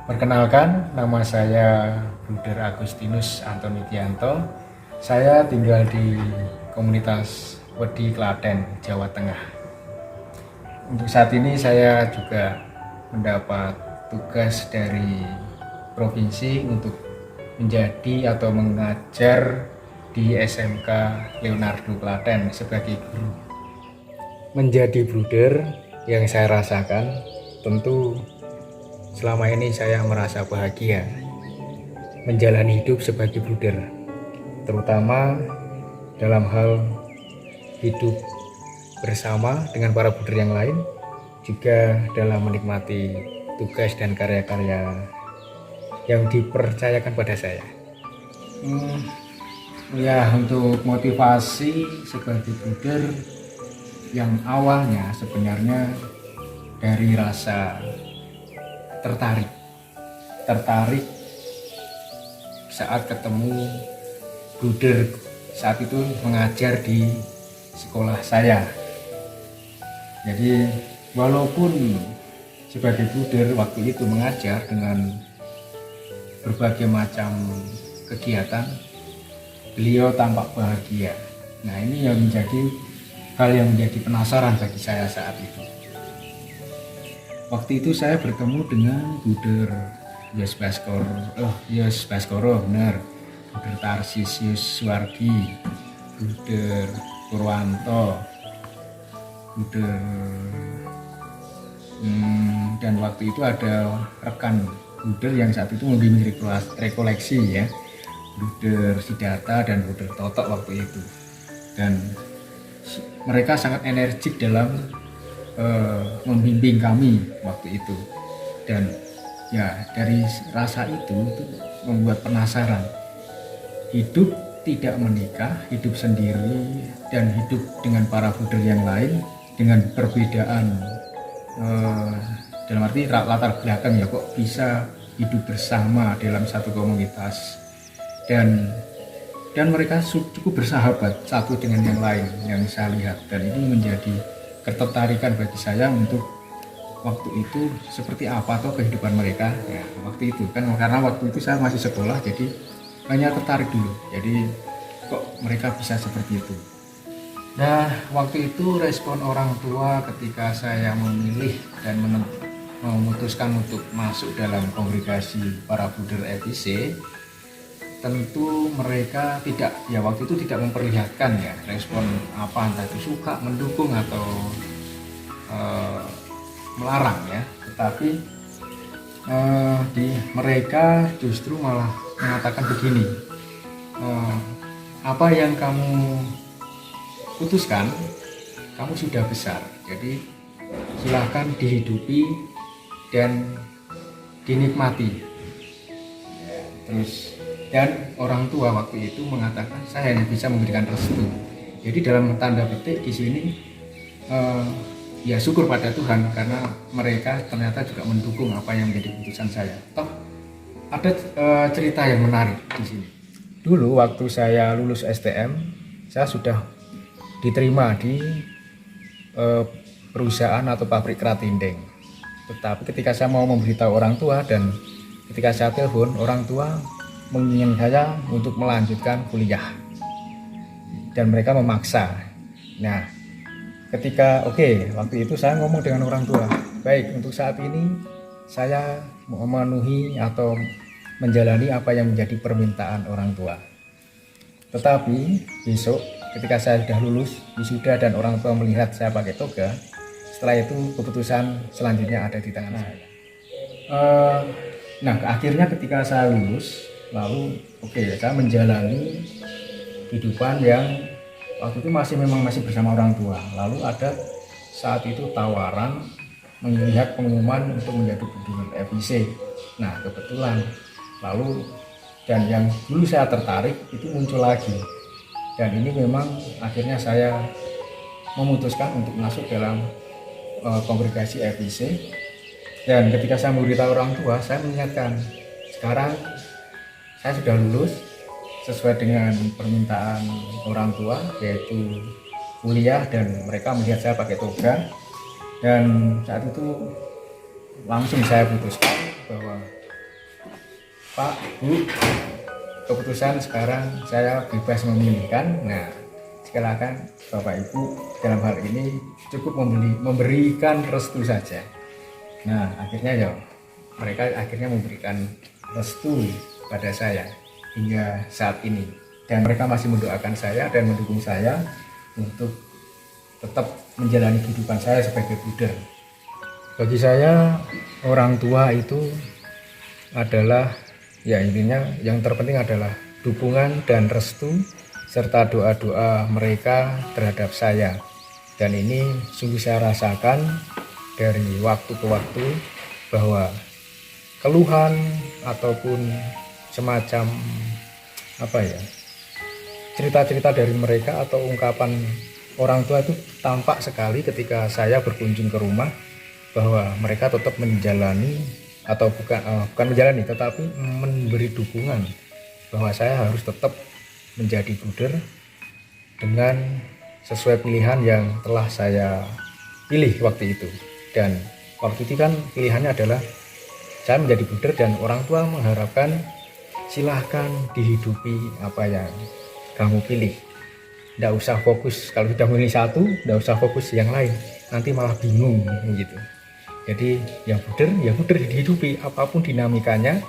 Perkenalkan, nama saya Bruder Agustinus Antoni Tianto. Saya tinggal di komunitas Wedi Klaten, Jawa Tengah. Untuk saat ini saya juga mendapat tugas dari provinsi untuk menjadi atau mengajar di SMK Leonardo Klaten sebagai guru. Menjadi bruder yang saya rasakan tentu selama ini saya merasa bahagia menjalani hidup sebagai bruder, terutama dalam hal hidup bersama dengan para bruder yang lain, juga dalam menikmati tugas dan karya-karya yang dipercayakan pada saya. Ya, untuk motivasi sebagai bruder yang awalnya sebenarnya dari rasa tertarik saat ketemu bruder saat itu mengajar di sekolah saya. Jadi walaupun sebagai bruder waktu itu mengajar dengan berbagai macam kegiatan, beliau tampak bahagia. Nah, ini yang menjadi hal yang menjadi penasaran bagi saya saat itu. Waktu itu saya bertemu dengan Bruder Yos Baskoro, benar. Bruder Tarsisius Suwargi, Bruder Purwanto, Bruder dan waktu itu ada rekan Bruder yang saat itu membimbing rekoleksi ya, Bruder Siddhartha dan Bruder Totok waktu itu. Dan mereka sangat energik dalam membimbing kami waktu itu, dan ya dari rasa itu membuat penasaran. Hidup tidak menikah, hidup sendiri dan hidup dengan para bruder yang lain dengan perbedaan dalam arti latar belakang, ya kok bisa hidup bersama dalam satu komunitas dan mereka cukup bersahabat satu dengan yang lain yang saya lihat, dan ini menjadi ketertarikan bagi saya untuk waktu itu seperti apa atau kehidupan mereka ya waktu itu kan, karena waktu itu saya masih sekolah, jadi hanya tertarik dulu, jadi kok mereka bisa seperti itu. Nah, waktu itu respon orang tua ketika saya memilih dan memutuskan untuk masuk dalam kongregasi para bruder EPC, tentu mereka tidak, ya waktu itu tidak memperlihatkan ya respon apa, entah itu suka, mendukung atau melarang ya, tetapi mereka justru malah mengatakan begini, apa yang kamu putuskan, kamu sudah besar, jadi silahkan dihidupi dan dinikmati ya, terus. Dan orang tua waktu itu mengatakan saya hanya bisa memberikan restu. Jadi dalam tanda petik di sini ya syukur pada Tuhan karena mereka ternyata juga mendukung apa yang menjadi keputusan saya. Toh ada cerita yang menarik di sini. Dulu waktu saya lulus STM, saya sudah diterima di perusahaan atau pabrik kerat dinding. Tetapi ketika saya mau memberitahu orang tua dan ketika saya telepon, orang tua menginginkan saya untuk melanjutkan kuliah dan mereka memaksa. Nah, ketika waktu itu saya ngomong dengan orang tua, baik, untuk saat ini saya memenuhi atau menjalani apa yang menjadi permintaan orang tua. Tetapi besok ketika saya sudah lulus wisuda dan orang tua melihat saya pakai toga, setelah itu keputusan selanjutnya ada di tangan saya. Nah, akhirnya ketika saya lulus, lalu saya menjalani kehidupan yang waktu itu masih bersama orang tua. Lalu ada saat itu tawaran melihat pengumuman untuk menjadi bruder EPC. Nah, kebetulan lalu dan yang dulu saya tertarik itu muncul lagi, dan ini memang akhirnya saya memutuskan untuk masuk dalam kongregasi EPC. Dan ketika saya memberitahu orang tua, saya mengingatkan, sekarang saya sudah lulus sesuai dengan permintaan orang tua, yaitu kuliah, dan mereka melihat saya pakai toga. Dan saat itu langsung saya putuskan bahwa Pak, Bu, keputusan sekarang saya bebas memilih kan. Nah, silakan Bapak Ibu dalam hal ini cukup memberikan restu saja. Nah, akhirnya ya mereka akhirnya memberikan restu pada saya hingga saat ini, dan mereka masih mendoakan saya dan mendukung saya untuk tetap menjalani kehidupan saya sebagai buder. Bagi saya orang tua itu adalah ya intinya yang terpenting adalah dukungan dan restu serta doa-doa mereka terhadap saya, dan ini sungguh saya rasakan dari waktu ke waktu bahwa keluhan ataupun semacam cerita-cerita dari mereka atau ungkapan orang tua itu tampak sekali ketika saya berkunjung ke rumah, bahwa mereka tetap menjalani atau bukan menjalani tetapi memberi dukungan bahwa saya harus tetap menjadi buder dengan sesuai pilihan yang telah saya pilih waktu itu. Dan waktu itu kan pilihannya adalah saya menjadi buder dan orang tua mengharapkan silahkan dihidupi apa yang kamu pilih, tidak usah fokus, kalau sudah memilih satu tidak usah fokus yang lain, nanti malah bingung gitu. Jadi ya buder dihidupi apapun dinamikanya,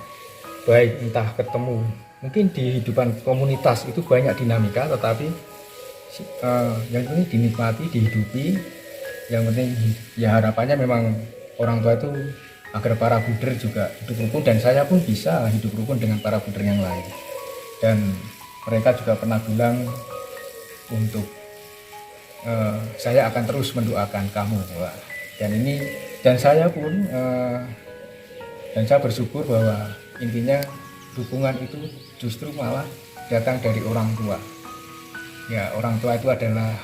baik entah ketemu mungkin di kehidupan komunitas itu banyak dinamika, tetapi yang ini dinikmati, dihidupi. Yang penting ya harapannya memang orang tua itu agar para buder juga hidup rukun, dan saya pun bisa hidup rukun dengan para buder yang lain. Dan mereka juga pernah bilang untuk saya akan terus mendoakan kamu, dan saya pun dan saya bersyukur bahwa intinya dukungan itu justru malah datang dari orang tua. Ya, orang tua itu adalah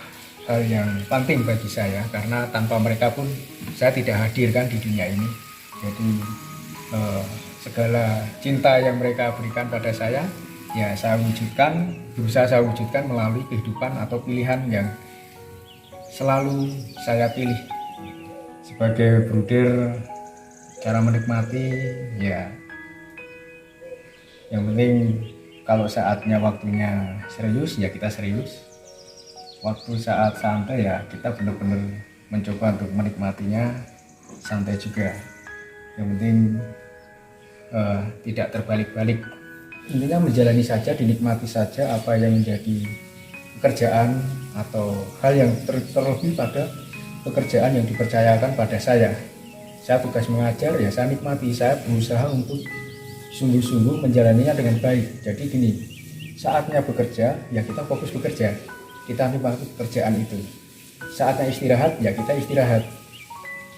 hal yang penting bagi saya, karena tanpa mereka pun saya tidak hadir kan di dunia ini. Jadi segala cinta yang mereka berikan pada saya, ya berusaha saya wujudkan melalui kehidupan atau pilihan yang selalu saya pilih. Sebagai bruder, cara menikmati ya yang penting kalau saatnya waktunya serius ya kita serius, waktu saat santai ya kita benar-benar mencoba untuk menikmatinya santai juga. Yang penting tidak terbalik-balik, intinya menjalani saja, dinikmati saja apa yang menjadi pekerjaan atau hal yang terlebih pada pekerjaan yang dipercayakan pada saya. Saya tugas mengajar ya saya nikmati, saya berusaha untuk sungguh-sungguh menjalaninya dengan baik. Jadi gini, saatnya bekerja ya kita fokus bekerja, kita nikmati pekerjaan itu. Saatnya istirahat ya kita istirahat.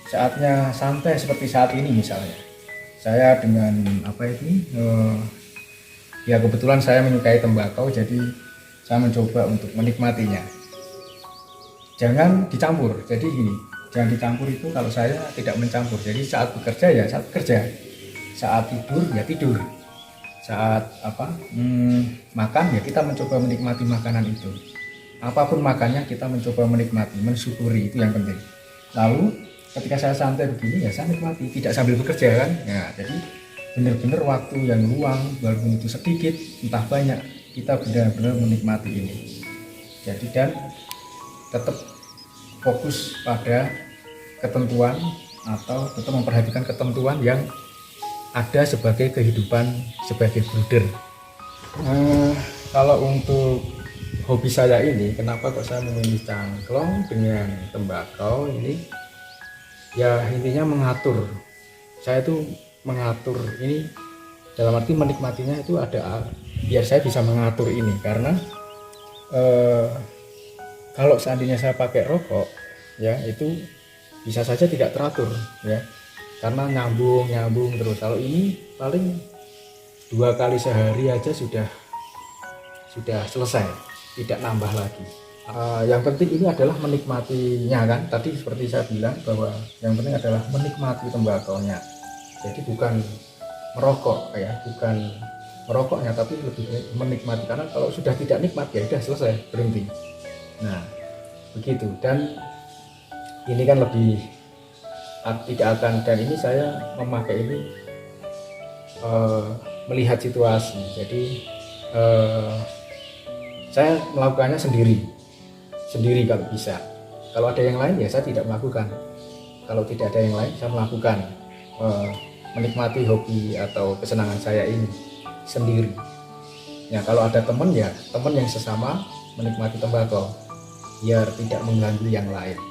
Saatnya santai seperti saat ini misalnya, saya dengan ya kebetulan saya menyukai tembakau, jadi saya mencoba untuk menikmatinya. Jangan dicampur, jadi gini, jangan dicampur itu kalau saya tidak mencampur. Jadi saat bekerja ya saat bekerja, saat tidur ya tidur, saat makan ya kita mencoba menikmati makanan itu. Apapun makannya kita mencoba menikmati, mensyukuri, itu yang penting. Lalu ketika saya santai begini ya saya nikmati, tidak sambil bekerja kan. Ya, jadi benar-benar waktu yang luang, walaupun itu sedikit entah banyak, kita benar-benar menikmati ini. Jadi dan tetap fokus pada ketentuan atau tetap memperhatikan ketentuan yang ada sebagai kehidupan sebagai bruder. Kalau untuk hobi saya ini, kenapa kok saya memilih cangklong dengan tembakau ini? Ya intinya mengatur. Saya tuh mengatur ini dalam arti menikmatinya itu ada biar saya bisa mengatur ini, karena kalau seandainya saya pakai rokok ya itu bisa saja tidak teratur ya, karena nyambung terus. Kalau ini paling 2 kali sehari aja sudah selesai, tidak nambah lagi. Yang penting ini adalah menikmatinya kan, tadi seperti saya bilang bahwa yang penting adalah menikmati tembakaunya. Jadi bukan merokok ya, bukan merokoknya, tapi lebih menikmati, karena kalau sudah tidak nikmat ya sudah selesai, berhenti. Nah begitu, dan ini kan lebih tidak akan, dan ini saya memakai ini eh, melihat situasi. Jadi saya melakukannya sendiri kalau bisa. Kalau ada yang lain ya saya tidak melakukan. Kalau tidak ada yang lain saya melakukan, menikmati hobi atau kesenangan saya ini sendiri. Ya kalau ada teman ya teman yang sesama menikmati tembakau biar tidak mengganggu yang lain.